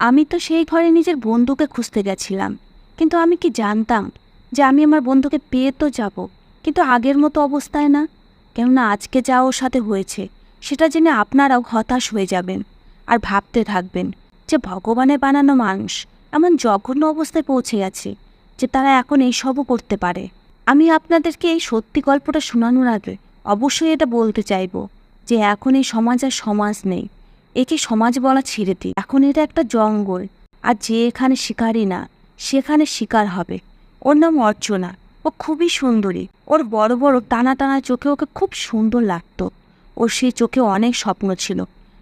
আমি তো সেই ঘরে নিজের বন্ধুকে খুঁজতে গেছিলাম, কিন্তু আমি কি জানতাম যে আমি আমার বন্ধুকে পেয়ে তো যাব, কিন্তু আগের মতো অবস্থায় না। কেননা আজকে যা ওর সাথে হয়েছে সেটা জেনে আপনারাও হতাশ হয়ে যাবেন আর ভাবতে থাকবেন যে ভগবানের বানানো মানুষ এমন জঘন্য অবস্থায় পৌঁছে গেছে যে তারা এখন এইসবও করতে পারে। আমি আপনাদেরকে এই সত্যি গল্পটা শোনানোর আগে অবশ্যই এটা বলতে চাইব যে এখন এই সমাজ আর সমাজ নেই। একে সমাজ বলা ছেড়ে দিই, এখন এটা একটা জঙ্গল। আর যে এখানে শিকারই না সেখানে শিকার হবে। ওর নাম অর্চনা। ও খুবই সুন্দরী। ওর বড় বড় টানা টানা চোখে ওকে খুব সুন্দর লাগতো। ওর সেই চোখে অনেক স্বপ্ন ছিল,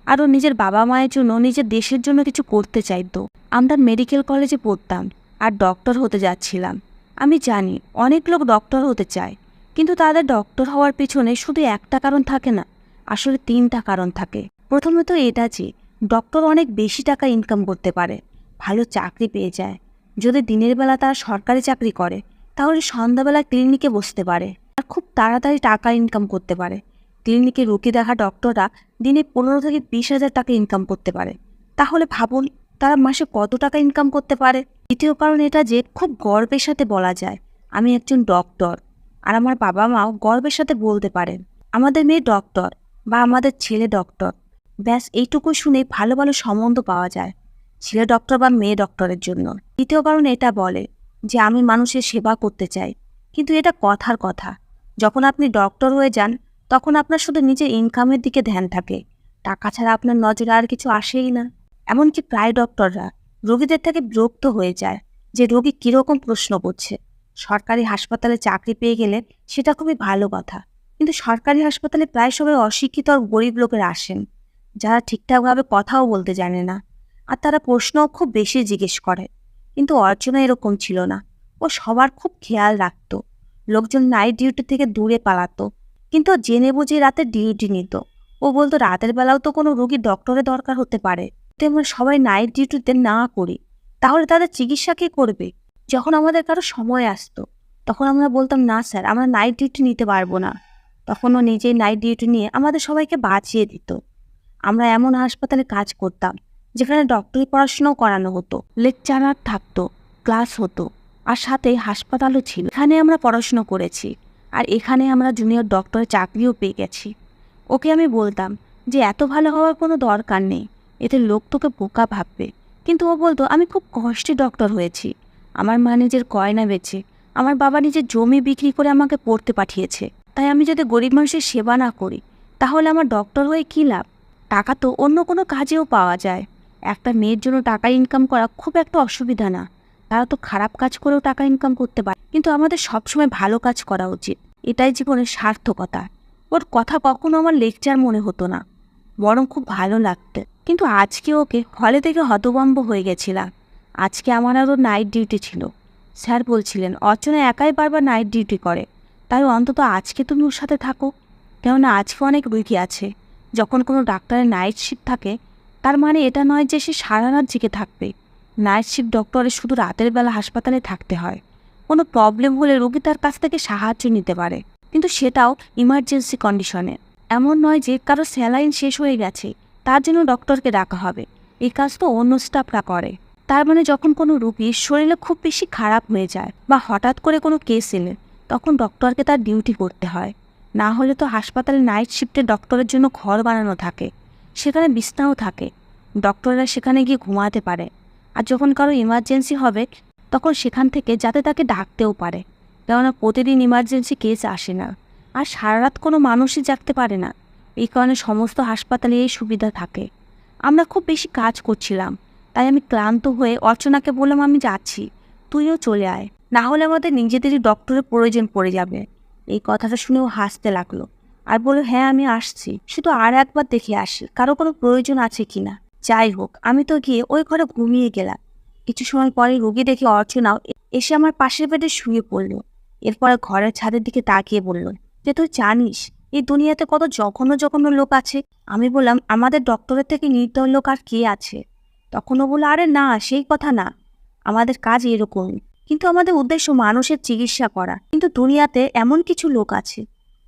আর ও নিজের বাবা মায়ের জন্য, নিজের দেশের জন্য কিছু করতে চাইতো। আমরা মেডিকেল কলেজে পড়তাম আর ডক্টর হতে যাচ্ছিলাম। আমি জানি অনেক লোক ডক্টর হতে চায়, কিন্তু তাদের ডক্টর হওয়ার পিছনে শুধু একটা কারণ থাকে না, আসলে 3টা কারণ থাকে। প্রথমত এটা যে ডক্টর অনেক বেশি টাকা ইনকাম করতে পারে, ভালো চাকরি পেয়ে যায়। যদি দিনের বেলা তারা সরকারি চাকরি করে তাহলে সন্ধ্যাবেলা ক্লিনিকে বসতে পারে আর খুব তাড়াতাড়ি টাকা ইনকাম করতে পারে। ক্লিনিকে রোগী দেখা ডক্টররা দিনে 15 থেকে 20 হাজার টাকা ইনকাম করতে পারে। তাহলে ভাবুন তারা মাসে কত টাকা ইনকাম করতে পারে। দ্বিতীয় কারণ এটা যে খুব গর্বের সাথে বলা যায় আমি একজন ডক্টর, আর আমার বাবা মাও গর্বের সাথে বলতে পারেন আমাদের মেয়ে ডক্টর বা আমাদের ছেলে ডক্টর। ব্যাস এইটুকু শুনে ভালো ভালো সম্বন্ধ পাওয়া যায় ছেলে ডক্টর বা মেয়ে ডক্টরের জন্য। দ্বিতীয় কারণ এটা বলে যে আমি মানুষের সেবা করতে চাই, কিন্তু এটা কথার কথা। যখন আপনি ডক্টর হয়ে যান তখন আপনার শুধু নিজের ইনকামের দিকে ধ্যান থাকে, টাকা ছাড়া আপনার নজরে আর কিছু আসেই না। এমনকি প্রায় ডক্টররা রোগীদের থেকে বিরক্ত হয়ে যায় যে রোগী কীরকম প্রশ্ন করছে। সরকারি হাসপাতালে চাকরি পেয়ে গেলে সেটা খুবই ভালো কথা, কিন্তু সরকারি হাসপাতালে প্রায় সবাই অশিক্ষিত আর গরিব লোকেরা আসেন, যারা ঠিকঠাকভাবে কথাও বলতে জানে না, আর তারা প্রশ্নও খুব বেশি জিজ্ঞেস করে। কিন্তু অর্চনা এরকম ছিল না। ও সবার খুব খেয়াল রাখতো। লোকজন নাইট ডিউটি থেকে দূরে পালাতো, কিন্তু ও জেনে বুঝে রাতে ডিউটি নিত। ও বলতো রাতের বেলাও তো কোনো রোগীর ডক্টরের দরকার হতে পারে, তো আমরা সবাই নাইট ডিউটিতে না করি তাহলে তাদের চিকিৎসা কে করবে? যখন আমাদের কারো সময় আসতো তখন আমরা বলতাম না স্যার, আমরা নাইট ডিউটি নিতে পারবো না। তখন ও নিজেই নাইট ডিউটি নিয়ে আমাদের সবাইকে বাঁচিয়ে দিত। আমরা এমন হাসপাতালে কাজ করতাম যেখানে ডক্টরি পড়াশোনাও করানো হতো, লেকচারার থাকতো, ক্লাস হতো, আর সাথে হাসপাতালও ছিল। এখানে আমরা পড়াশোনা করেছি, আর এখানে আমরা জুনিয়র ডক্টরের চাকরিও পেয়ে গেছি। ওকে আমি বলতাম যে এত ভালো হওয়ার কোনো দরকার নেই, এতে লোক তোকে বোকা ভাববে। কিন্তু ও বলতো আমি খুব কষ্টে ডক্টর হয়েছি। আমার মা নিজের গয়না বেচে, আমার বাবা নিজের জমি বিক্রি করে আমাকে পড়তে পাঠিয়েছে। তাই আমি যদি গরিব মানুষের সেবা না করি তাহলে আমার ডক্টর হয়ে কী লাভ? টাকা তো অন্য কোনো কাজেও পাওয়া যায়। একটা মেয়ের জন্য টাকা ইনকাম করা খুব একটা অসুবিধা না। তারা তো খারাপ কাজ করেও টাকা ইনকাম করতে পারে, কিন্তু আমাদের সবসময় ভালো কাজ করা উচিত, এটাই জীবনের সার্থকতা। ওর কথা কখনো আমার লেকচার মনে হতো না, বরং খুব ভালো লাগতো। কিন্তু আজকে ওকে হলে থেকে হতভম্ব হয়ে গেছিলাম। আজকে আমার আরও নাইট ডিউটি ছিল। স্যার বলছিলেন অর্চনা একাই বারবার নাইট ডিউটি করে, তাই অন্তত আজকে তুমি ওর সাথে থাকো, কেননা আজকে অনেক রুগী আছে। যখন কোনো ডাক্তারের নাইট শিফট থাকে তার মানে এটা নয় যে সে সারা রাত জেগে থাকবে। নাইট শিফট ডক্টরের শুধু রাতের বেলা হাসপাতালে থাকতে হয়। কোনো প্রবলেম হলে রোগী তার কাছ থেকে সাহায্য নিতে পারে, কিন্তু সেটাও ইমার্জেন্সি কন্ডিশনে। এমন নয় যে কারো স্যালাইন শেষ হয়ে গেছে তার জন্য ডক্টরকে ডাকা হবে। এই কাজ তো অন্য স্টাফরা করে। তার মানে যখন কোনো রোগীর শরীরে খুব বেশি খারাপ হয়ে যায় বা হঠাৎ করে কোনো কেস এলে তখন ডক্টরকে তার ডিউটি করতে হয়। না হলে তো হাসপাতালে নাইট শিফটে ডক্টরের জন্য ঘর বানানো থাকে, সেখানে বিছনাও থাকে, ডক্টররা সেখানে গিয়ে ঘুমাতে পারে। আর যখন কারো ইমার্জেন্সি হবে তখন সেখান থেকে যাতে তাকে ডাকতেও পারে, কেননা প্রতিদিন ইমার্জেন্সি কেস আসে না, আর সারা রাত কোনো মানুষই জাগতে পারে না। এই কারণে সমস্ত হাসপাতালে এই সুবিধা থাকে। আমরা খুব বেশি কাজ করছিলাম, তাই আমি ক্লান্ত হয়ে অর্চনাকে বললাম আমি যাচ্ছি, তুইও চলে আয়, না হলে আমাদের নিজেদেরই ডক্টরের প্রয়োজন পড়ে যাবে। এই কথাটা শুনেও হাসতে লাগলো আর বলল হ্যাঁ আমি আসছি, শুধু আর একবার দেখে আসি কারো কোনো প্রয়োজন আছে কিনা। যাই হোক, আমি তো গিয়ে ওই ঘরে ঘুমিয়ে গেলাম। কিছু সময় পরে রোগী দেখে অর্চনাও এসে আমার পাশের বেডে শুয়ে পড়ল। এরপরে ঘরের ছাদের দিকে তাকিয়ে বলল যে তুই জানিস এই দুনিয়াতে কত জঘন্য জঘন্য লোক আছে? আমি বললাম আমাদের ডক্টরের থেকে নির্দয় লোক আর কে আছে? তখনও বলল আরে না, সেই কথা না, আমাদের কাজ এরকমই, কিন্তু আমাদের উদ্দেশ্য মানুষের চিকিৎসা করা। কিন্তু দুনিয়াতে এমন কিছু লোক আছে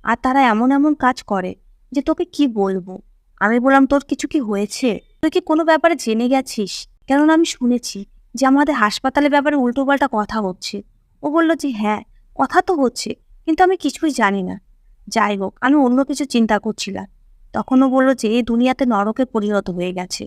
আর তারা এমন এমন কাজ করে যে তোকে কি বলবো। আমি বললাম তোর কিছু কি হয়েছে? তুই কি কোনো ব্যাপারে জেনে গেছিস? কেননা আমি শুনেছি যে আমাদের হাসপাতালের ব্যাপারে উল্টোপাল্টা কথা হচ্ছে। ও বলল যে হ্যাঁ, কথা তো হচ্ছে, কিন্তু আমি কিছুই জানি না। যাই হোক, আমি অন্য কিছু চিন্তা করছিলাম। তখন ও বলল যে এই দুনিয়াতে নরকে পরিণত হয়ে গেছে।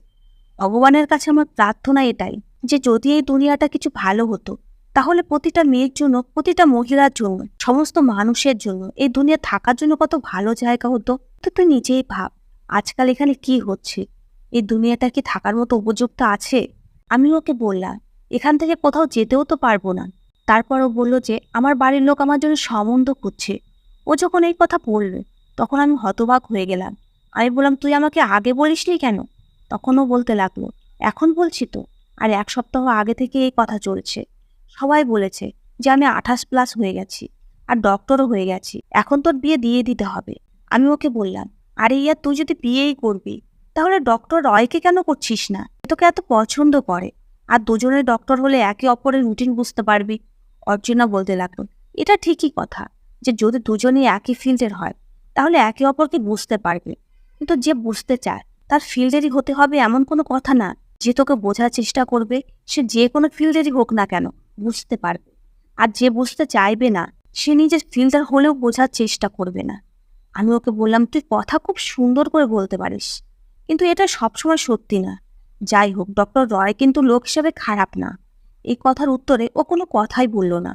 ভগবানের কাছে আমার প্রার্থনা এটাই যে যদি এই দুনিয়াটা কিছু ভালো হতো, তাহলে প্রতিটা মেয়ের জন্য, প্রতিটা মহিলার জন্য, সমস্ত মানুষের জন্য এই দুনিয়া থাকার জন্য কত ভালো জায়গা হতো। তো তুই নিজেই ভাব, আজকাল এখানে কি হচ্ছে? এই দুনিয়াটা কি থাকার মতো উপযুক্ত আছে? আমি ওকে বললাম এখান থেকে কোথাও যেতেও তো পারবো না। তারপর ও বলল যে আমার বাড়ির লোক আমার জন্য সম্বন্ধ খুঁজছে। ও যখন এই কথা বলল, তখন আমি হতবাক হয়ে গেলাম। আমি বললাম তুই আমাকে আগে বলিসনি কেন? তখনও বলতে লাগলো, এখন বলছি তো, আর 1 সপ্তাহ আগে থেকে এই কথা চলছে। সবাই বলেছে যে আমি 28+ হয়ে গেছি, আর ডক্টরও হয়ে গেছি, এখন তোর বিয়ে দিয়ে দিতে হবে। আমি ওকে বললাম, আরে ইয়া, তুই যদি বিয়েই করবি, তাহলে ডক্টর রয়কে কেন করছিস না? তোকে এত পছন্দ করে, আর দুজনের ডক্টর হলে একে অপরের রুটিন বুঝতে পারবি। অর্চনা বলতে লাগলো, এটা ঠিকই কথা যে যদি দুজনেই একই ফিল্ডের হয়, তাহলে একে অপরকে বুঝতে পারবে। কিন্তু যে বুঝতে চায় তার ফিল্ডেরই হতে হবে এমন কোনো কথা না। যে তোকে বোঝার চেষ্টা করবে, সে যে কোনো ফিল্ডেরই হোক না কেন, বুঝতে পারবে। আর যে বুঝতে চাইবে না, সে নিজের ফিল্ডার হলেও বোঝার চেষ্টা করবে না। আমি ওকে বললাম, তুই কথা খুব সুন্দর করে বলতে পারিস, কিন্তু এটা সবসময় সত্যি না। যাই হোক, ডক্টর রয় কিন্তু লোক হিসেবে খারাপ না। এই কথার উত্তরে ও কোনো কথাই বলল না।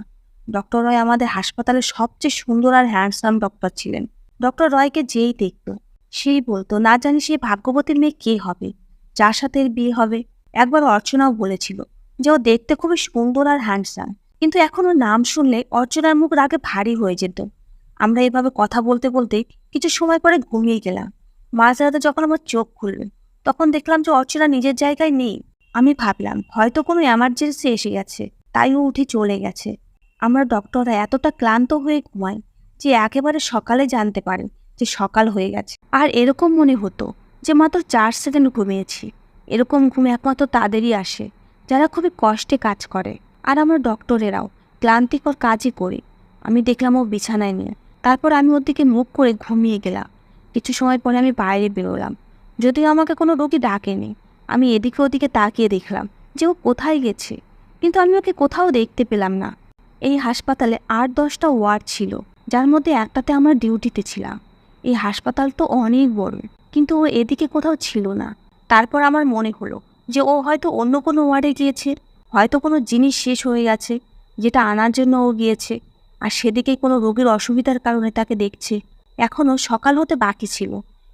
ডক্টর রয় আমাদের হাসপাতালের সবচেয়ে সুন্দর আর হ্যান্ডসাম ডক্টর ছিলেন। ডক্টর রয়কে যেই দেখত, সেই বলতো না জানি সে ভাগ্যবতীর মেয়ে কে হবে, যার সাথে এর বিয়ে হবে। একবার অর্চনাও বলেছিল যে ও দেখতে খুবই সুন্দর আর হ্যান্ডসাম, কিন্তু এখন ওর নাম শুনলে অর্চনার মুখ রাগে ভারী হয়ে যেত। আমরা এভাবে কথা বলতে বলতে কিছু সময় পরে ঘুমিয়ে গেলাম। মাঝরাতে যখন আমার চোখ খুলল, তখন দেখলাম যে অর্চনা নিজের জায়গায় নেই। আমি ভাবলাম হয়তো কোনো এমার্জেন্সি এসে গেছে, তাই ও উঠে চলে গেছে। আমরা ডক্টররা এতটা ক্লান্ত হয়ে ঘুমাই যে একেবারে সকালে জানতে পারে যে সকাল হয়ে গেছে। আর এরকম মনে হতো যে মাত্র 4 সেকেন্ড ঘুমিয়েছি। এরকম ঘুম একমাত্র তাদেরই আসে যারা খুবই কষ্টে কাজ করে। আর আমরা ডক্টরেরাও ক্লান্তিকর কাজই করি। আমি দেখলাম ও বিছানায় নিয়ে, তারপর আমি ওর দিকে মুখ করে ঘুমিয়ে গেলাম। কিছু সময় পরে আমি বাইরে বেরোলাম, যদিও আমাকে কোনো রোগী ডাকেনি। আমি এদিকে ওদিকে তাকিয়ে দেখলাম যে ও কোথায় গেছে, কিন্তু আমি ওকে কোথাও দেখতে পেলাম না। এই হাসপাতালে 8-10টা ওয়ার্ড ছিল, যার মধ্যে একটাতে আমরা ডিউটিতে ছিলাম। এই হাসপাতাল তো অনেক বড়, কিন্তু ও এদিকে কোথাও ছিল না। তারপর আমার মনে হলো যে ও হয়তো অন্য কোনো ওয়ার্ডে গিয়েছে, হয়তো কোনো জিনিস শেষ হয়ে গেছে যেটা আনার জন্য ও গিয়েছে, আর সেদিকেই কোনো রোগীর অসুবিধার কারণে তাকে দেখছে। এখনও সকাল হতে বাকি ছিল।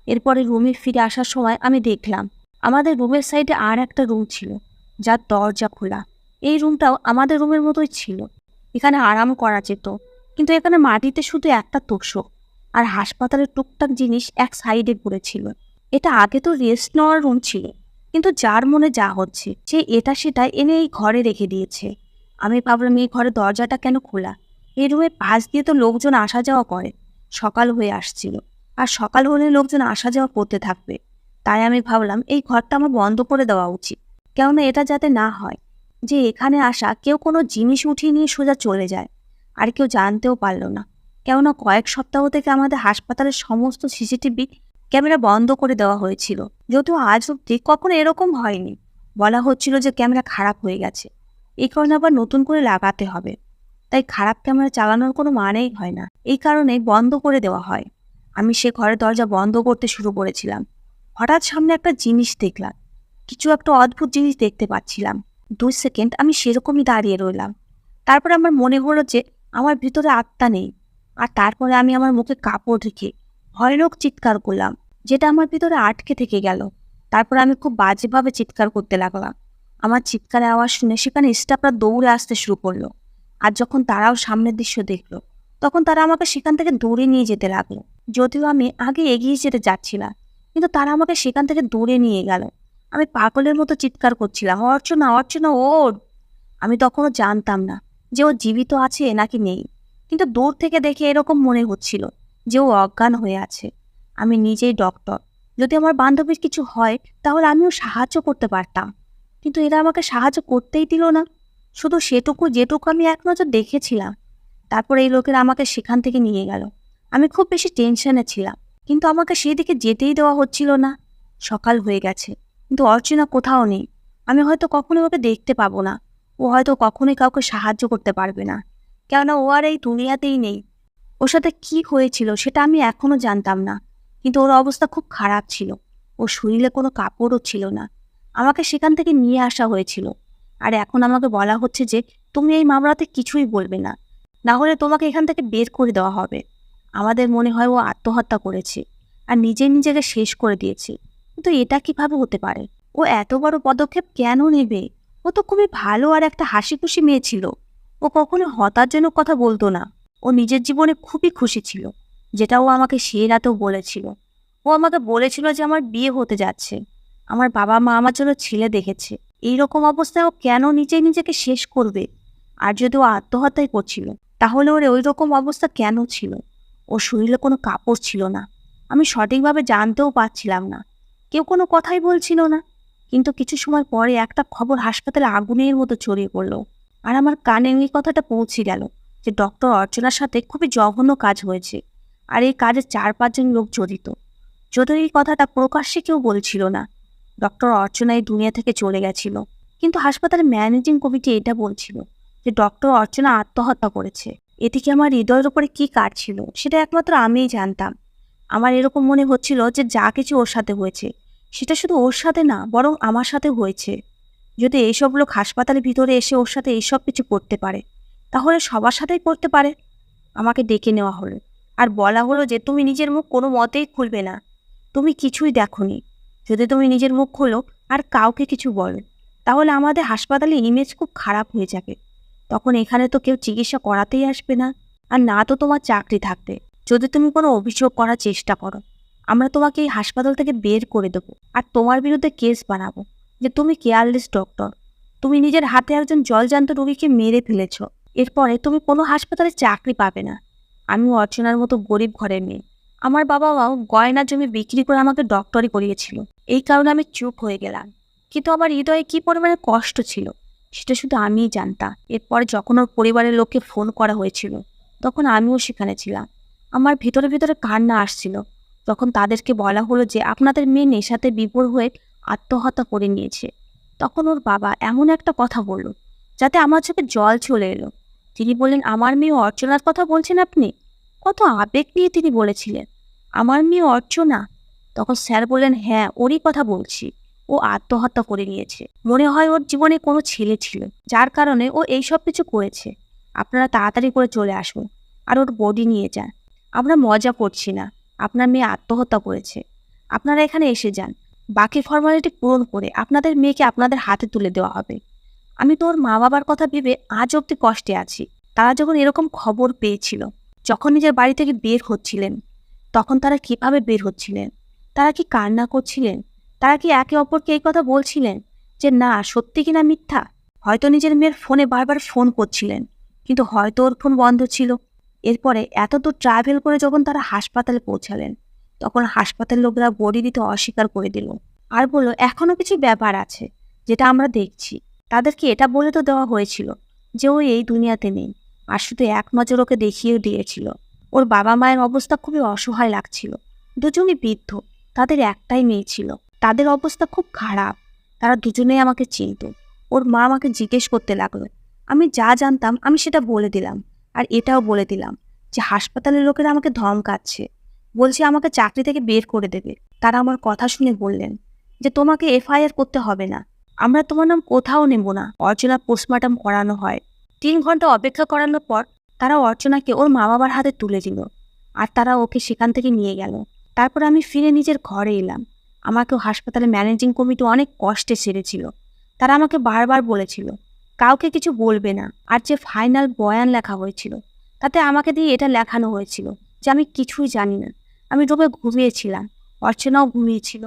এরপরে রুমে ফিরে আসার সময় আমি দেখলাম আমাদের রুমের সাইডে আর একটা রুম ছিল, যার দরজা খোলা। এই রুমটাও আমাদের রুমের মতোই ছিল। এখানে আরাম করা যেত, কিন্তু এখানে মাটিতে শুধু একটা তোষক আর হাসপাতালের টুকটাক জিনিস এক সাইডে পড়েছিল। এটা আগে তো রেস্ট নেওয়ার রুম ছিল, কিন্তু যার মনে যা হচ্ছে সে এটা সেটা এনে এই ঘরে রেখে দিয়েছে। আমি ভাবলাম এই ঘরের দরজাটা কেন খোলা? এই রুমের পাশ দিয়ে তো লোকজন আসা যাওয়া করে। সকাল হয়ে আসছিল, আর সকাল হলে লোকজন আসা যাওয়া করতে থাকবে। তাই আমি ভাবলাম এই ঘরটা আমার বন্ধ করে দেওয়া উচিত, কেননা এটা যাতে না হয় যে এখানে আসা কেউ কোনো জিনিস উঠিয়ে নিয়ে সোজা চলে যায়, আর কেউ জানতেও পারল না। কেননা কয়েক সপ্তাহ থেকে আমাদের হাসপাতালের সমস্ত সিসিটিভি ক্যামেরা বন্ধ করে দেওয়া হয়েছিল, যদিও আজ অব্দি কখনো এরকম হয়নি। বলা হচ্ছিল যে ক্যামেরা খারাপ হয়ে গেছে, এই কারণে আবার নতুন করে লাগাতে হবে। তাই খারাপ ক্যামেরা চালানোর কোনো মানেই হয় না, এই কারণে বন্ধ করে দেওয়া হয়। আমি সে ঘরের দরজা বন্ধ করতে শুরু করেছিলাম। হঠাৎ সামনে একটা জিনিস দেখলাম, কিছু একটা অদ্ভুত জিনিস দেখতে পাচ্ছিলাম। 2 সেকেন্ড আমি সেরকমই দাঁড়িয়ে রইলাম। তারপরে আমার মনে হলো যে আমার ভিতরে আত্মা নেই। আর তারপরে আমি আমার মুখে কাপড় রেখে ভয়ানক চিৎকার করলাম, যেটা আমার ভিতরে আটকে থেকে গেল। তারপর আমি খুব বাজেভাবে চিৎকার করতে লাগলাম। আমার চিৎকারের আওয়াজ শুনে সেখানে স্টাফরা দৌড়ে আসতে শুরু করলো। আর যখন তারাও সামনের দৃশ্য দেখলো, তখন তারা আমাকে সেখান থেকে দৌড়ে নিয়ে যেতে লাগলো। যদিও আমি আগে এগিয়ে যেতে যাচ্ছিলাম, কিন্তু তারা আমাকে সেখান থেকে দৌড়ে নিয়ে গেল। আমি পাগলের মতো চিৎকার করছিলাম, অর্চনা, অর্চনা, ওর। আমি তখনও জানতাম না যে ও জীবিত আছে নাকি নেই, কিন্তু দূর থেকে দেখে এরকম মনে হচ্ছিল যে ও অজ্ঞান হয়ে আছে। আমি নিজেই ডক্টর, যদি আমার বান্ধবীর কিছু হয় তাহলে আমিও সাহায্য করতে পারতাম, কিন্তু এরা আমাকে সাহায্য করতেই দিল না। শুধু সেটুকু যেটুকু আমি এক নজর দেখেছিলাম। তারপর এই লোকেরা আমাকে সেখান থেকে নিয়ে গেল। আমি খুব বেশি টেনশনে ছিলাম, কিন্তু আমাকে সেই দিকে যেতেই দেওয়া হচ্ছিল না। সকাল হয়ে গেছে, কিন্তু অর্চনা কোথাও নেই। আমি হয়তো কখনোই ওকে দেখতে পাবো না। ও হয়তো কখনোই কাউকে সাহায্য করতে পারবে না, কেননা ও আর এই দুনিয়াতেই নেই। ওর সাথে কি হয়েছিল সেটা আমি এখনো জানতাম না, কিন্তু ওর অবস্থা খুব খারাপ ছিল। ওর শরীরে কোনো কাপড়ও ছিল না। আমাকে সেখান থেকে নিয়ে আসা হয়েছিল। আর এখন আমাকে বলা হচ্ছে যে তুমি এই মামলাতে কিছুই বলবে না, না হলে তোমাকে এখান থেকে বের করে দেওয়া হবে। আমাদের মনে হয় ও আত্মহত্যা করেছে আর নিজেকে শেষ করে দিয়েছে। কিন্তু এটা কিভাবে হতে পারে? ও এত বড় পদক্ষেপ কেন নেবে? ও তো খুবই ভালো আর একটা হাসি খুশি মেয়ে ছিল। ও কখনো হতাশজনক কথা বলতো না। ও নিজের জীবনে খুবই খুশি ছিল, যেটা ও আমাকে সেই রাতেও বলেছিল। ও আমাকে বলেছিল যে আমার বিয়ে হতে যাচ্ছে, আমার বাবা মা আমার জন্য ছেলে দেখেছে। এইরকম অবস্থায় ও কেন নিজেকে শেষ করবে? আর যদি ও আত্মহত্যাই করছিল, তাহলে ওর ওই রকম অবস্থা কেন ছিল? ওর শরীরে কোনো কাপড় ছিল না। আমি সঠিকভাবে জানতেও পারছিলাম না। কেউ কোনো কথাই বলছিল না। কিন্তু কিছু সময় পরে একটা খবর হাসপাতালে আগুনের মতো ছড়িয়ে পড়লো। আর আমার কানে এই কথাটা পৌঁছে গেল যে ডক্টর অর্চনার সাথে খুবই জঘন্য কাজ হয়েছে, আর এই কাজে 4-5 জন লোক জড়িত। যদিও এই কথাটা প্রকাশ্যে কেউ বলছিল না। ডক্টর অর্চনা এই দুনিয়া থেকে চলে গেছিল, কিন্তু হাসপাতালের ম্যানেজিং কমিটি এটা বলছিল যে ডক্টর অর্চনা আত্মহত্যা করেছে। এদিকে আমার হৃদয়ের উপরে কি কাটছিল সেটা একমাত্র আমিই জানতাম। আমার এরকম মনে হচ্ছিল যে যা কিছু ওর সাথে হয়েছে সেটা শুধু ওর সাথে না, বরং আমার সাথে হয়েছে। যদি এইসব লোক হাসপাতালের ভিতরে এসে ওর সাথে এইসব কিছু করতে পারে, তাহলে সবার সাথেই করতে পারে। আমাকে ডেকে নেওয়া হলো আর বলা হলো যে তুমি নিজের মুখ কোনো মতেই খুলবে না। তুমি কিছুই দেখোনি। যদি তুমি নিজের মুখ খোলো আর কাউকে কিছু বলো, তাহলে আমাদের হাসপাতালের ইমেজ খুব খারাপ হয়ে যাবে। তখন এখানে তো কেউ চিকিৎসা করাতেই আসবে না, আর না তো তোমার চাকরি থাকবে। যদি তুমি কোনো অভিযোগ করার চেষ্টা করো, আমরা তোমাকে এই হাসপাতাল থেকে বের করে দেবো আর তোমার বিরুদ্ধে কেস বানাবো যে তুমি কেয়ারলেস ডক্টর। তুমি নিজের হাতে একজন জলজান্ত রোগীকে মেরে ফেলেছ। এরপরে তুমি কোনো হাসপাতালে চাকরি পাবে না। আমিও অর্চনার মতো গরিব ঘরের মেয়ে। আমার বাবা মাও গয়না জমি বিক্রি করে আমাকে ডক্টরি করিয়েছিল। এই কারণে আমি চুপ হয়ে গেলাম। কিন্তু আমার হৃদয়ে কি পরিমাণে কষ্ট ছিল সেটা শুধু আমিই জানতাম। এরপরে যখন ওর পরিবারের লোককে ফোন করা হয়েছিল, তখন আমিও সেখানে ছিলাম। আমার ভিতরে কান্না আসছিল যখন তাদেরকে বলা হলো যে আপনাদের মেয়ে নেশাতে বিভোর হয়ে আত্মহত্যা করে নিয়েছে। তখন ওর বাবা এমন একটা কথা বলল যাতে আমার চোখে জল চলে এলো। তিনি বললেন, আমার মেয়ে অর্চনার কথা বলছেন আপনি? কত আবেগ নিয়ে তিনি বলেছিলেন, আমার মেয়ে অর্চনা। তখন স্যার বললেন, হ্যাঁ, ওরই কথা বলছি। ও আত্মহত্যা করে নিয়েছে। মনে হয় ওর জীবনে কোনো ছেলে ছিল, যার কারণে ও এইসব কিছু করেছে। আপনারা তাড়াতাড়ি করে চলে আসুন আর ওর বডি নিয়ে যান। আমরা মজা করছি না। আপনার মেয়ে আত্মহত্যা করেছে। আপনারা এখানে এসে যান। বাকি ফর্মালিটি পূরণ করে আপনাদের মেয়েকে আপনাদের হাতে তুলে দেওয়া হবে। আমি তো ওর মা বাবার কথা ভেবে আজ অব্দি কষ্টে আছি। তারা যখন এরকম খবর পেয়েছিল, যখন নিজের বাড়ি থেকে বের হচ্ছিলেন, তখন তারা কিভাবে বের হচ্ছিলেন? তারা কি কান্না করছিলেন? তারা কি একে অপরকে এই কথা বলছিলেন যে না সত্যি কিনা মিথ্যা? হয়তো নিজের মেয়ের ফোনে বারবার ফোন করছিলেন, কিন্তু হয়তো ওর ফোন বন্ধ ছিল। এরপরে এত দূর ট্রাভেল করে যখন তারা হাসপাতালে পৌঁছালেন, তখন হাসপাতালের লোকেরা বডি দিতে অস্বীকার করে দিল আর বলল এখনো কিছু ব্যাপার আছে যেটা আমরা দেখছি। তাদেরকে এটা বলে তো দেওয়া হয়েছিল যে ও এই দুনিয়াতে নেই, আর শুধু এক নজর ওকে দেখিয়ে দিয়েছিল। ওর বাবা মায়ের অবস্থা খুবই অসহায় লাগছিল। দুজনই বৃদ্ধ, তাদের একটাই মেয়ে ছিল। তাদের অবস্থা খুব খারাপ। তারা দুজনেই আমাকে চিনত। ওর মা আমাকে জিজ্ঞেস করতে লাগলো। আমি যা জানতাম আমি সেটা বলে দিলাম, আর এটাও বলে দিলাম যে হাসপাতালের লোকেরা আমাকে ধমকাচ্ছে, বলছে আমাকে চাকরি থেকে বের করে দেবে। তারা আমার কথা শুনে বললেন যে তোমাকে এফআইআর করতে হবে না, আমরা তোমার নাম কোথাও নেব না। অর্চনা পোস্টমর্টম করানো হয়। 3 ঘন্টা অপেক্ষা করানোর পর তারা অর্চনাকে ওর মা বাবার হাতে তুলে দিল, আর তারা ওকে সেখান থেকে নিয়ে গেল। তারপর আমি ফিরে নিজের ঘরে এলাম। আমাকেও হাসপাতালের ম্যানেজিং কমিটি অনেক কষ্টে ছেড়েছিল। তারা আমাকে বারবার বলেছিল কাউকে কিছু বলবে না। আর যে ফাইনাল বয়ান লেখা হয়েছিল, তাতে আমাকে দিয়ে এটা লেখানো হয়েছিল যে আমি কিছুই জানি না। আমি রুমে ঘুমিয়েছিলাম, অর্চনাও ঘুমিয়েছিল।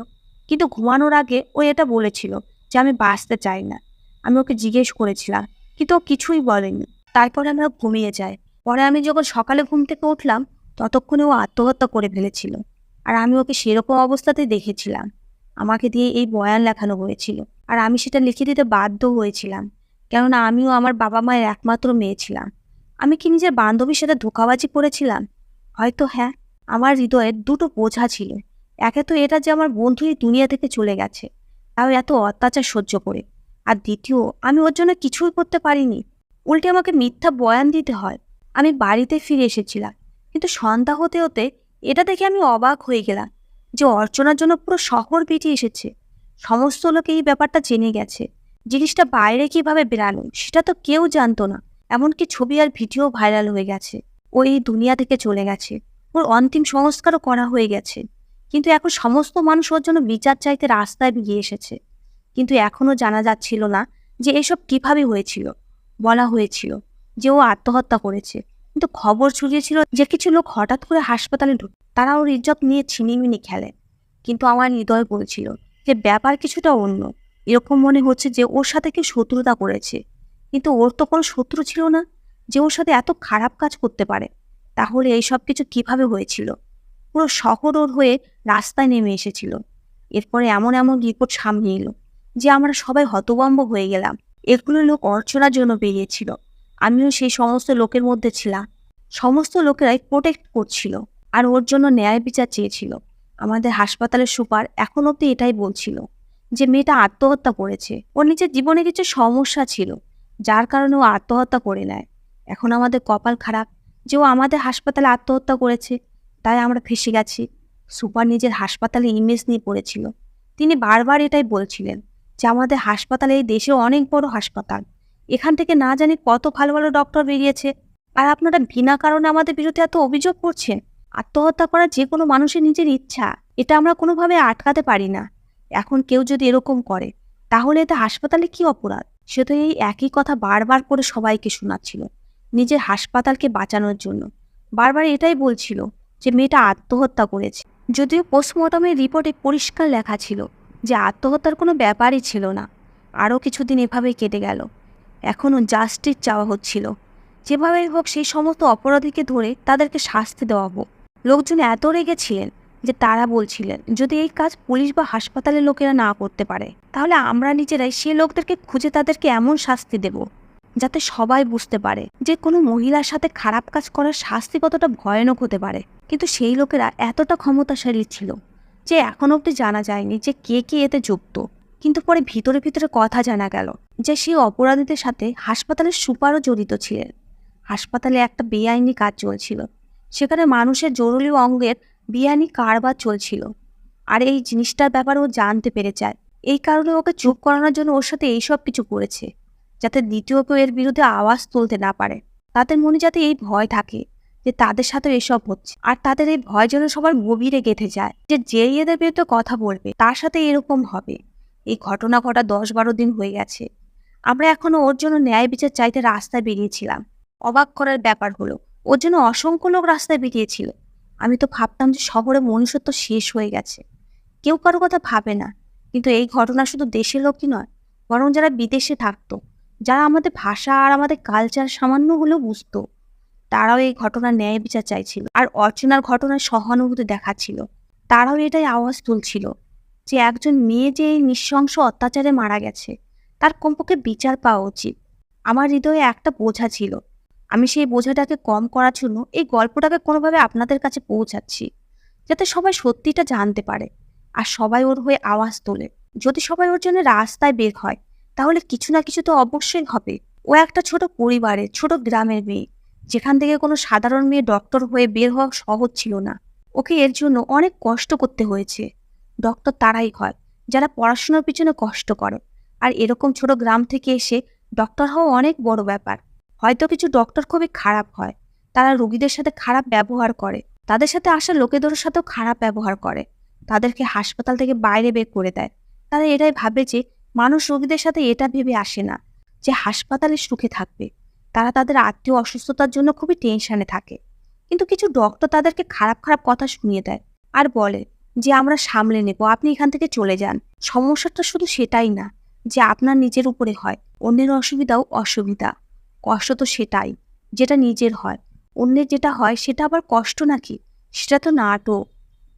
কিন্তু ঘুমানোর আগে ও এটা বলেছিল যে আমি বাঁচতে চাই না। আমি ওকে জিজ্ঞেস করেছিলাম, কিন্তু ও কিছুই বলেনি। তারপরে আমরা ঘুমিয়ে যাই। পরে আমি যখন সকালে ঘুম থেকে উঠলাম, ততক্ষণে ও আত্মহত্যা করে ফেলেছিল। আর আমি ওকে সেরকম অবস্থাতেই দেখেছিলাম। আমাকে দিয়ে এই বয়ান লেখানো হয়েছিল, আর আমি সেটা লিখে দিতে বাধ্য হয়েছিলাম, কেননা আমিও আমার বাবা মায়ের একমাত্র মেয়ে ছিলাম। আমি কি নিজের বান্ধবীর সাথে ধোঁকাবাজি করেছিলাম? হয়তো হ্যাঁ। আমার হৃদয়ের দুটো বোঝা ছিল। একে তো এটা যে আমার বন্ধু এই দুনিয়া থেকে চলে গেছে, তাও এত অত্যাচার সহ্য করে। আর দ্বিতীয়, আমি ওর জন্য কিছুই করতে পারিনি, উল্টে আমাকে মিথ্যা বয়ান দিতে হয়। আমি বাড়িতে ফিরে এসেছিলাম, কিন্তু সন্ধ্যা হতে হতে এটা দেখে আমি অবাক হয়ে গেলাম যে অর্চনার জন্য পুরো শহর বেরিয়ে এসেছে। সমস্ত লোকে এই ব্যাপারটা জেনে গেছে। জিনিসটা বাইরে কিভাবে বেরানো সেটা তো কেউ জানতো না। এমনকি ছবি আর ভিডিও ভাইরাল হয়ে গেছে। ও এই দুনিয়া থেকে চলে গেছে, ওর অন্তিম সংস্কারও করা হয়ে গেছে। কিন্তু এখন সমস্ত মানুষ ওর জন্য বিচার চাইতে রাস্তায় বেরিয়ে এসেছে। কিন্তু এখনও জানা যাচ্ছিল না যে এসব কিভাবে হয়েছিল। বলা হয়েছিল যে ও আত্মহত্যা করেছে, কিন্তু খবর ছড়িয়েছিল যে কিছু লোক হঠাৎ করে হাসপাতালে ঢুকে তারা ওর ইজ্জত নিয়ে ছিনিমিনি খেলে। কিন্তু আমার হৃদয় বলছিল যে ব্যাপার কিছুটা অন্য। এরকম মনে হচ্ছে যে ওর সাথে কেউ শত্রুতা করেছে, কিন্তু ওর তো কোনো শত্রু ছিল না যে ওর সাথে এত খারাপ কাজ করতে পারে। তাহলে এই সব কিছু কিভাবে হয়েছিল? পুরো শহর ওর হয়ে রাস্তায় নেমে এসেছিল। এরপরে এমন এমন রিপোর্ট সামনে এলো যে আমরা সবাই হতভম্ব হয়ে গেলাম। এগুলো লোক অর্চনার জন্য বেরিয়েছিল, আমিও সেই সমস্ত লোকের মধ্যে ছিলাম। সমস্ত লোকেরাই প্রোটেক্ট করছিল আর ওর জন্য ন্যায় বিচার চেয়েছিল। আমাদের হাসপাতালের সুপার এখন অব্দি এটাই বলছিল যে মেয়েটা আত্মহত্যা করেছে, ওর নিজের জীবনে কিছু সমস্যা ছিল যার কারণে ও আত্মহত্যা করে নেয়। এখন আমাদের কপাল খারাপ যে ও আমাদের হাসপাতালে আত্মহত্যা করেছে, তাই আমরা ফেঁসে গেছি। সুপার নিজের হাসপাতালে ইমেজ নিয়ে পড়েছিল। তিনি বারবার এটাই বলছিলেন যে আমাদের হাসপাতালে এই দেশে অনেক বড় হাসপাতাল, এখান থেকে না জানি কত ভালো ভালো ডক্টর বেরিয়েছে, আর আপনারা বিনা কারণে আমাদের বিরুদ্ধে এত অভিযোগ করছেন। আত্মহত্যা করা যে কোনো মানুষের নিজের ইচ্ছা, এটা আমরা কোনোভাবে আটকাতে পারি না। এখন কেউ যদি এরকম করে তাহলে এতে হাসপাতালে কি অপরাধ? সে তো এই একই কথা বারবার করে সবাইকে শোনাচ্ছিল নিজের হাসপাতালকে বাঁচানোর জন্য। বারবার এটাই বলছিল যে মেয়েটা আত্মহত্যা করেছে, যদিও পোস্টমর্টমের রিপোর্টে পরিষ্কার লেখা ছিল যে আত্মহত্যার কোনো ব্যাপারই ছিল না। আরও কিছুদিন এভাবেই কেটে গেল। এখনও জাস্টিস চাওয়া হচ্ছিল, যেভাবেই হোক সেই সমস্ত অপরাধীকে ধরে তাদেরকে শাস্তি দেওয়া হোক। লোকজন এত রেগেছিলেন যে তারা বলছিলেন যদি এই কাজ পুলিশ বা হাসপাতালের লোকেরা না করতে পারে তাহলে আমরা নিজেরাই সেই লোকদেরকে খুঁজে তাদেরকে এমন শাস্তি দেব যাতে সবাই বুঝতে পারে যে কোনো মহিলার সাথে খারাপ কাজ করার শাস্তি কতটা ভয়ানক হতে পারে। কিন্তু সেই লোকেরা এতটা ক্ষমতাশালী ছিল যে এখনও অবধি জানা যায়নি যে কে কে এতে যুক্ত। কিন্তু পরে ভিতরে ভিতরে কথা জানা গেল যে সেই অপরাধীদের সাথে হাসপাতালের সুপারও জড়িত ছিলেন। হাসপাতালে একটা বেআইনি কাজ চলছিল, সেখানে মানুষের জরুরি অঙ্গের বেআইনি কারবার চলছিল। আর এই জিনিসটার ব্যাপারে ও জানতে পেরে যায়, এই কারণে ওকে চুপ করানোর জন্য ওর সাথে এইসব কিছু করেছে, যাতে দ্বিতীয় কেউ এর বিরুদ্ধে আওয়াজ তুলতে না পারে। তাদের মনে যাতে এই ভয় থাকে যে তাদের সাথে এসব হচ্ছে, আর তাদের এই ভয় যেন সবার গভীরে গেঁথে যায় যে যেই এদের বিরুদ্ধে কথা বলবে তার সাথে এরকম হবে। এই ঘটনা ঘটা 10-12 দিন হয়ে গেছে। আমরা এখনো ওর জন্য ন্যায় বিচার চাইতে রাস্তায় বেরিয়েছিলাম। অবাক করার ব্যাপার হলো ওর জন্য অসংখ্য লোক রাস্তায় বেরিয়েছিল। আমি তো ভাবতাম যে শহরে মনুষ্যত্ব শেষ হয়ে গেছে, কেউ কারো কথা ভাবে না। কিন্তু এই ঘটনা শুধু দেশের লোকই নয়, বরং যারা বিদেশে থাকতো, যারা আমাদের ভাষা আর আমাদের কালচার সামান্য হলেও বুঝতো, তারাও এই ঘটনার ন্যায় বিচার চাইছিল আর অর্চনার ঘটনায় সহানুভূতি দেখাচ্ছিল। তারাও এটাই আওয়াজ তুলছিল যে একজন মেয়ে যে এই নৃশংস অত্যাচারে মারা গেছে তার কমপক্ষে বিচার পাওয়া উচিত। আমার হৃদয়ে একটা বোঝা ছিল, আমি সেই বোঝাটাকে কম করার জন্য এই গল্পটাকে কোনোভাবে আপনাদের কাছে পৌঁছাচ্ছি, যাতে সবাই সত্যিটা জানতে পারে আর সবাই ওর হয়ে আওয়াজ তোলে। যদি সবাই ওর জন্য রাস্তায় বের হয় তাহলে কিছু না কিছু তো অবশ্যই হবে। ও একটা ছোট পরিবারের ছোট গ্রামের মেয়ে, যেখান থেকে কোনো সাধারণ মেয়ে ডক্টর হয়ে বের হওয়া সহজ ছিল না। ওকে এর জন্য অনেক কষ্ট করতে হয়েছে। ডক্টর তারাই হয় যারা পড়াশোনার পিছনে কষ্ট করে, আর এরকম ছোট গ্রাম থেকে এসে ডক্টর হওয়া অনেক বড় ব্যাপার। হয়তো কিছু ডক্টর খুবই খারাপ হয়, তারা রোগীদের সাথে খারাপ ব্যবহার করে, তাদের সাথে আসা লোকেদের সাথেও খারাপ ব্যবহার করে, তাদেরকে হাসপাতাল থেকে বাইরে বের করে দেয়। তারা এটাই ভাবে যে মানুষ রোগীদের সাথে এটা ভেবে আসে না যে হাসপাতালে সুখে থাকবে। তারা তাদের আত্মীয় অসুস্থতার জন্য খুবই টেনশনে থাকে। কিন্তু কিছু ডক্টর তাদেরকে খারাপ খারাপ কথা শুনিয়ে দেয় আর বলে যে আমরা সামলে নেব, আপনি এখান থেকে চলে যান। সমস্যাটা শুধু সেটাই না যে আপনার নিজের উপরে হয়, অন্যের অসুবিধাও অসুবিধা। কষ্ট তো সেটাই যেটা নিজের হয়, অন্যের যেটা হয় সেটা আবার কষ্ট নাকি? সেটা তো নাটক।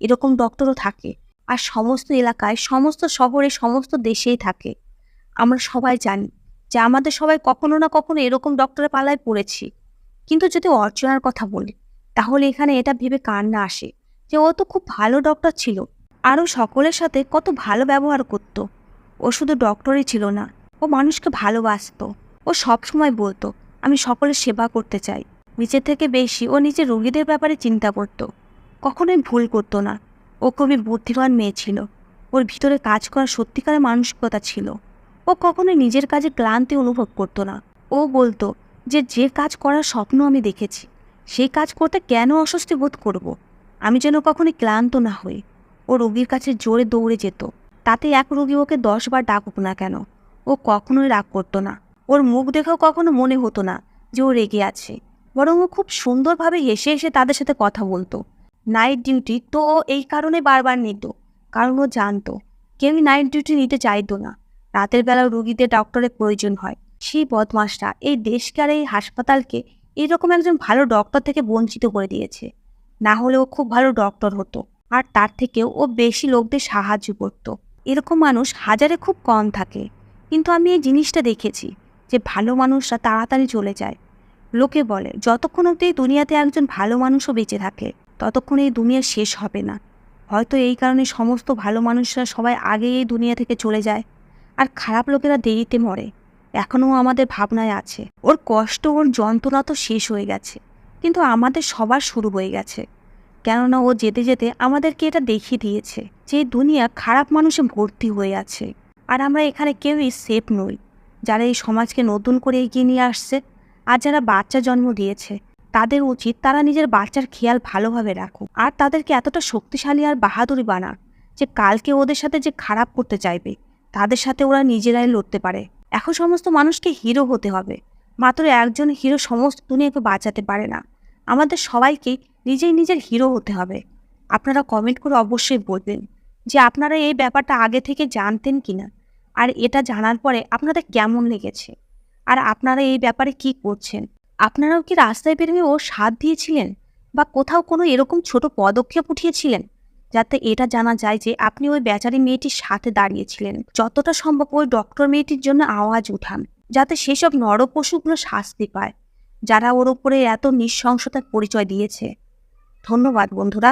এরকম ডক্টরও থাকে, আর সমস্ত এলাকায়, সমস্ত শহরে, সমস্ত দেশেই থাকে। আমরা সবাই জানি যে আমাদের সবাই কখনো না কখনো এরকম ডক্টরের পালায় পড়েছি। কিন্তু যদি অর্চনার কথা বলি তাহলে এখানে এটা ভেবে কান্না আসে যে ও তো খুব ভালো ডক্টর ছিল, আরও সকলের সাথে কত ভালো ব্যবহার করত। ও শুধু ডক্টরই ছিল না, ও মানুষকে ভালোবাসতো। ও সবসময় বলতো, আমি সকলের সেবা করতে চাই। নিজের থেকে বেশি ও নিজের রোগীদের ব্যাপারে চিন্তা করত। কখনোই ভুল করতো না। ও খুবই বুদ্ধিমান মেয়ে ছিল। ওর ভিতরে কাজ করার সত্যিকারের মানসিকতা ছিল। ও কখনোই নিজের কাজে ক্লান্তি অনুভব করতো না। ও বলতো যে যে কাজ করার স্বপ্ন আমি দেখেছি, সেই কাজ করতে কেন অস্বস্তি বোধ করব। আমি যেন কখনোই ক্লান্ত না হই। ও রোগীর কাছে জোরে দৌড়ে যেত, তাতে এক রোগী ওকে 10 বার ডাকুক না কেন, ও কখনোই রাগ করতো না। ওর মুখ দেখেও কখনো মনে হতো না যে ও রেগে আছে, বরং ও খুব সুন্দরভাবে হেসে হেসে তাদের সাথে কথা বলতো। নাইট ডিউটি তো ও এই কারণে বারবার নিত, কারণ ও জানতো কেউই নাইট ডিউটি নিতে চাইতো না। রাতের বেলা রোগীদের ডক্টরের প্রয়োজন হয়। সেই বদমাসটা এই দেশকে আর এই হাসপাতালকে এইরকম একজন ভালো ডক্টর থেকে বঞ্চিত করে দিয়েছে। না হলে ও খুব ভালো ডক্টর হতো, আর তার থেকেও ও বেশি লোকদের সাহায্য করত। এরকম মানুষ হাজারে খুব কম থাকে, কিন্তু আমি এই জিনিসটা দেখেছি যে ভালো মানুষরা তাড়াতাড়ি চলে যায়। লোকে বলে যতক্ষণ অব্দি এই দুনিয়াতে একজন ভালো মানুষও বেঁচে থাকে, ততক্ষণ এই দুনিয়া শেষ হবে না। হয়তো এই কারণে সমস্ত ভালো মানুষরা সবাই আগেই এই দুনিয়া থেকে চলে যায়, আর খারাপ লোকেরা দেরিতে মরে। এখনও আমাদের ভাবনায় আছে। ওর কষ্ট, ওর যন্ত্রণা তো শেষ হয়ে গেছে, কিন্তু আমাদের সবার শুরু হয়ে গেছে। কেননা ও যেতে যেতে আমাদেরকে এটা দেখিয়ে দিয়েছে যে এই দুনিয়া খারাপ মানুষে ভর্তি হয়ে আছে, আর আমরা এখানে কেউই সেফ নই। যারা এই সমাজকে নতুন করে এগিয়ে নিয়ে আসছে, আর যারা বাচ্চা জন্ম দিয়েছে, তাদের উচিত তারা নিজের বাচ্চার খেয়াল ভালোভাবে রাখুক, আর তাদেরকে এতটা শক্তিশালী আর বাহাদুরি বানাক যে কালকে ওদের সাথে যে খারাপ করতে চাইবে, তাদের সাথে ওরা নিজেরাই লড়তে পারে। এখন সমস্ত মানুষকে হিরো হতে হবে। মাত্র একজন হিরো সমস্ত দুনিয়াকে বাঁচাতে পারে না। আমাদের সবাইকে নিজেই নিজের হিরো হতে হবে। আপনারা কমেন্ট করে অবশ্যই বলবেন যে আপনারা এই ব্যাপারটা আগে থেকে জানতেন কিনা, আর এটা জানার পরে আপনাদের কেমন লেগেছে, আর আপনারা এই ব্যাপারে কি করছেন। আপনারাও কি রাস্তায় বেরিয়ে ওর সাথ দিয়েছিলেন, বা কোথাও কোনো এরকম ছোট পদক্ষেপ উঠিয়েছিলেন, যাতে এটা জানা যায় যে আপনি ওই বেচারি মেয়েটির সাথে দাঁড়িয়েছিলেন। যতটা সম্ভব ওই ডক্টর মেয়েটির জন্য আওয়াজ উঠান, যাতে সেসব নরপশুগুলো শাস্তি পায় যারা ওর উপরে এত নৃশংসতার পরিচয় দিয়েছে। ধন্যবাদ বন্ধুরা।